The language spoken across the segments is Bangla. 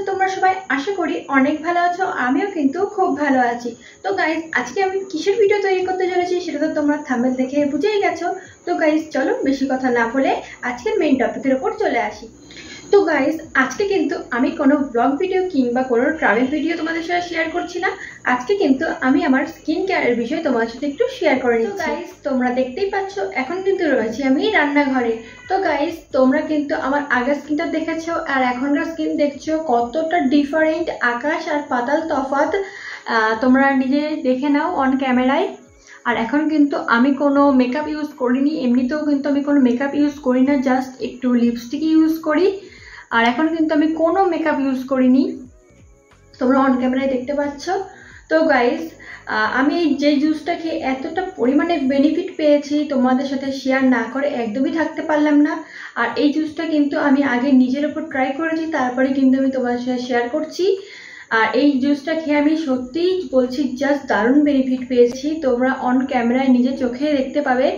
তোমরা সবাই? আশা করি অনেক ভালো আছো। আমিও কিন্তু খুব ভালো আছি। তো গাইস, আজকে আমি কিসের ভিডিও তৈরি করতে চলেছি সেটা তো তোমরা থাম্বনেল দেখে বুঝেই গেছো। তো গাইস, চলো বেশি কথা না বলে আজকের মেইন টপিকের উপর চলে আসি। তো গাইস, আজকে কিন্তু আমি কোনো ব্লগ ভিডিও কিংবা কোনো ট্রাভেল ভিডিও তোমাদের সাথে শেয়ার করছি না। আজকে কিন্তু আমি আমার স্কিন কেয়ারের বিষয়ে তোমাদের সাথে একটু শেয়ার করে নিচ্ছি। তো গাইস, তোমরা দেখতেই পাচ্ছ এখন কিন্তু রয়েছি আমি রান্নাঘরে। তো গাইস, তোমরা কিন্তু আমার আগের স্কিনটা দেখেছো আর এখনকার স্কিন দেখছো, কতটা ডিফারেন্ট, আকাশ আর পাতাল তফাৎ। তোমরা নিজে দেখে নাও অন ক্যামেরায়। আর এখন কিন্তু আমি কোনো মেকআপ ইউজ করিনি, এমনিতেও কিন্তু আমি কোনো মেকআপ ইউজ করি না, জাস্ট একটু লিপস্টিক ইউজ করি। আর এখন কিন্তু আমি কোনো মেকআপ ইউজ করিনি, তোমরা অন ক্যামেরায় দেখতে পাচ্ছ। তো গাইস, আমি যে জুসটা খেয়ে এতটা পরিমাণে বেনিফিট পেয়েছি তোমাদের সাথে শেয়ার না করে একদমই থাকতে পারলাম না। আর এই জুসটা কিন্তু আমি আগে নিজের ওপর ট্রাই করেছি, তারপরে কিন্তু আমি তোমাদের সাথে শেয়ার করছি। আর এই জুসটা খেয়ে আমি সত্যিই বলছি, জাস্ট দারুণ বেনিফিট পেয়েছি। তোমরা অন ক্যামেরায় নিজে চোখে দেখতে পাবে।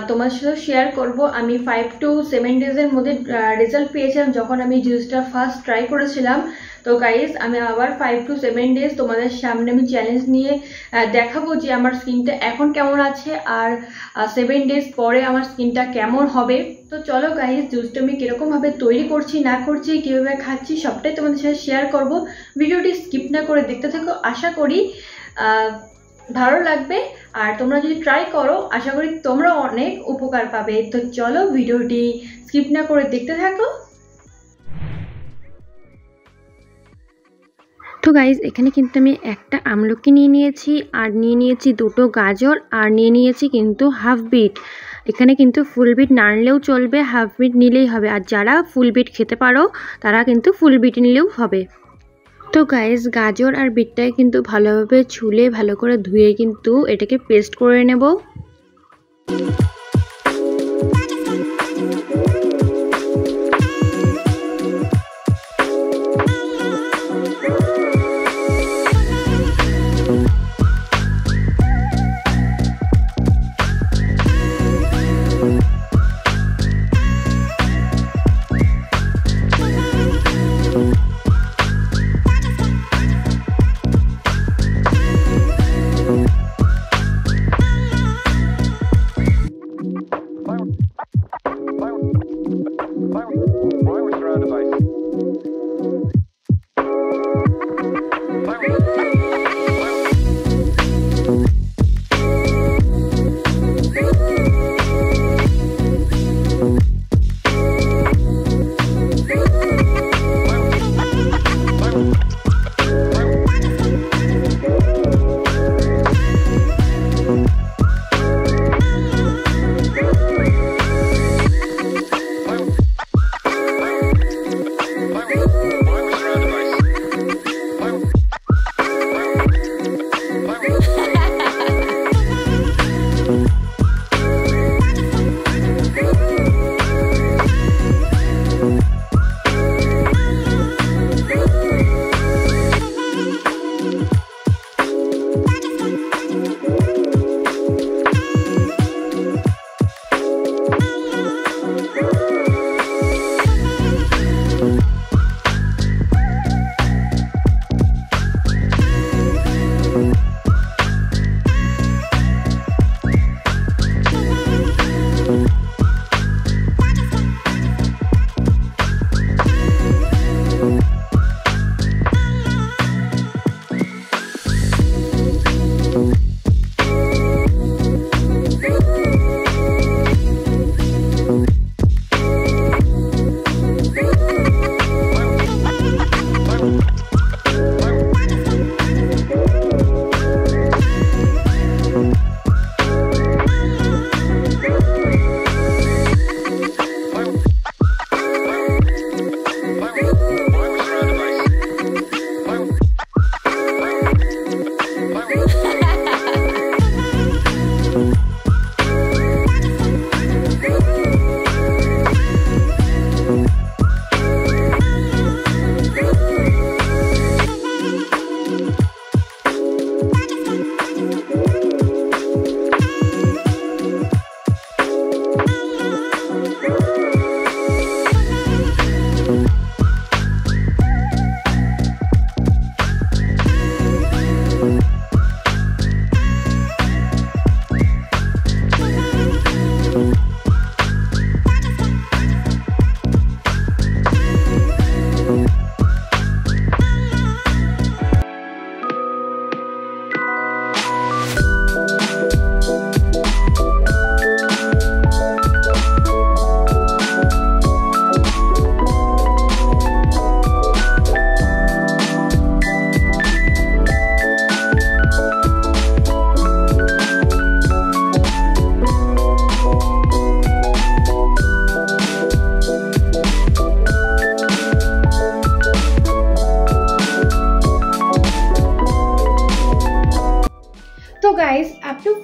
তোমার সাথে শেয়ার করব, আমি 5 to 7 ডেজের মধ্যে রেজাল্ট পেয়েছিলাম যখন আমি জুসটা ফার্স্ট ট্রাই করেছিলাম। তো গাইস, আমি আবার 5 to 7 ডেজ তোমাদের সামনে আমি চ্যালেঞ্জ নিয়ে দেখাবো যে আমার স্কিনটা এখন কেমন আছে আর 7 ডেজ পরে আমার স্কিনটা কেমন হবে। তো চলো গাইস, জুসটা আমি কীরকমভাবে তৈরি করছি না করছি, কীভাবে খাচ্ছি, সবটাই তোমাদের সাথে শেয়ার করব। ভিডিওটি স্কিপ না করে দেখতে থাকো, আশা করি ভালো লাগবে। আর তোমরা যদি ট্রাই করো, আশা করি তোমরা অনেক উপকার পাবে। তো চলো ভিডিওটি স্কিপ না করে দেখতে থাকো। তো গাইজ, এখানে কিন্তু আমি একটা আমলকি নিয়ে নিয়েছি, আর নিয়ে নিয়েছি 2টো গাজর, আর নিয়ে নিয়েছি কিন্তু হাফ বিট। এখানে কিন্তু ফুল বিট না নিলেও চলবে, হাফ বিট নিলেই হবে। আর যারা ফুল বিট খেতে পারো তারা কিন্তু ফুল বিট নিলেও হবে। তো গাইজ, গাজর আর বিটটাকে কিন্তু ভালোভাবে ছুলে ভালো করে ধুয়ে কিন্তু এটাকে পেস্ট করে নেব।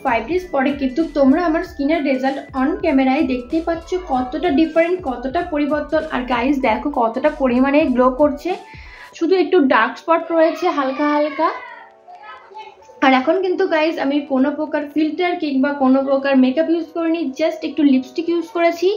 5 ডেজ পরে কিন্তু তোমরা আমার স্কিনের রেজাল্ট অন ক্যামেরায় দেখতেই পাচ্ছ কতটা ডিফারেন্ট, কতটা পরিবর্তন। আর গাইজ দেখো কতটা পরিমাণে গ্লো করছে, শুধু একটু ডার্ক স্পট রয়েছে হালকা হালকা। আর এখন কিন্তু গাইজ আমি কোনো প্রকার ফিল্টার কিংবা কোনো প্রকার মেকআপ ইউজ করিনি, জাস্ট একটু লিপস্টিক ইউজ করেছি।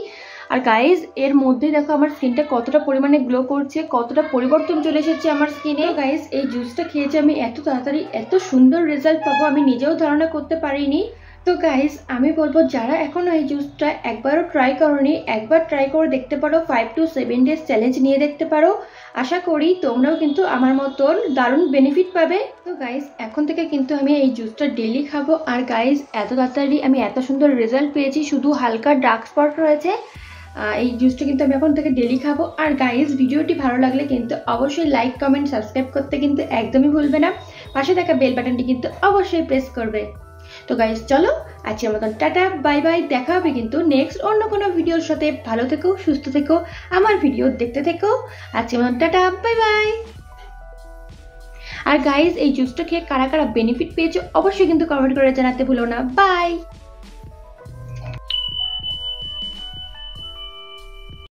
আর গাইজ এর মধ্যে দেখো আমার স্কিনটা কতটা পরিমাণে গ্লো করছে, কতটা পরিবর্তন চলে এসেছে আমার স্কিনে। গাইজ এই জুসটা খেয়েছে আমি এত তাড়াতাড়ি এত সুন্দর রেজাল্ট পাবো আমি নিজেও ধারণা করতে পারিনি। তো গাইজ আমি বলবো যারা এখনো এই জুসটা একবারও ট্রাই করোনি, একবার ট্রাই করে দেখতে পারো, 5 to 7 ডেজ চ্যালেঞ্জ নিয়ে দেখতে পারো। আশা করি তোমরাও কিন্তু আমার মতন দারুণ বেনিফিট পাবে। তো গাইজ এখন থেকে কিন্তু আমি এই জুসটা ডেলি খাবো। আর গাইজ এত তাড়াতাড়ি আমি এত সুন্দর রেজাল্ট পেয়েছি, শুধু হালকা ডার্ক স্পট রয়েছে। এই জুসটা কিন্তু আমি এখন থেকে ডেলি খাবো। আর গাইজ ভিডিওটি ভালো লাগলে কিন্তু অবশ্যই লাইক কমেন্ট সাবস্ক্রাইব করতে কিন্তু একদমই ভুলবে না, পাশে থাকা বেল বাটনটি কিন্তু অবশ্যই প্রেস করবে। তো গাইজ চলো আজকের মতন টাটা বাই বাই, দেখা হবে কিন্তু নেক্সট অন্য কোনো ভিডিওর সাথে। ভালো থেকো, সুস্থ থেকো, আমার ভিডিও দেখতে থেকো। আজকের মতন টাটা বাই বাই। আর গাইজ এই জুসটা খেয়ে কারা কারা বেনিফিট পেয়েছো অবশ্যই কিন্তু কমেন্ট করে জানাতে ভুলো না। বাই।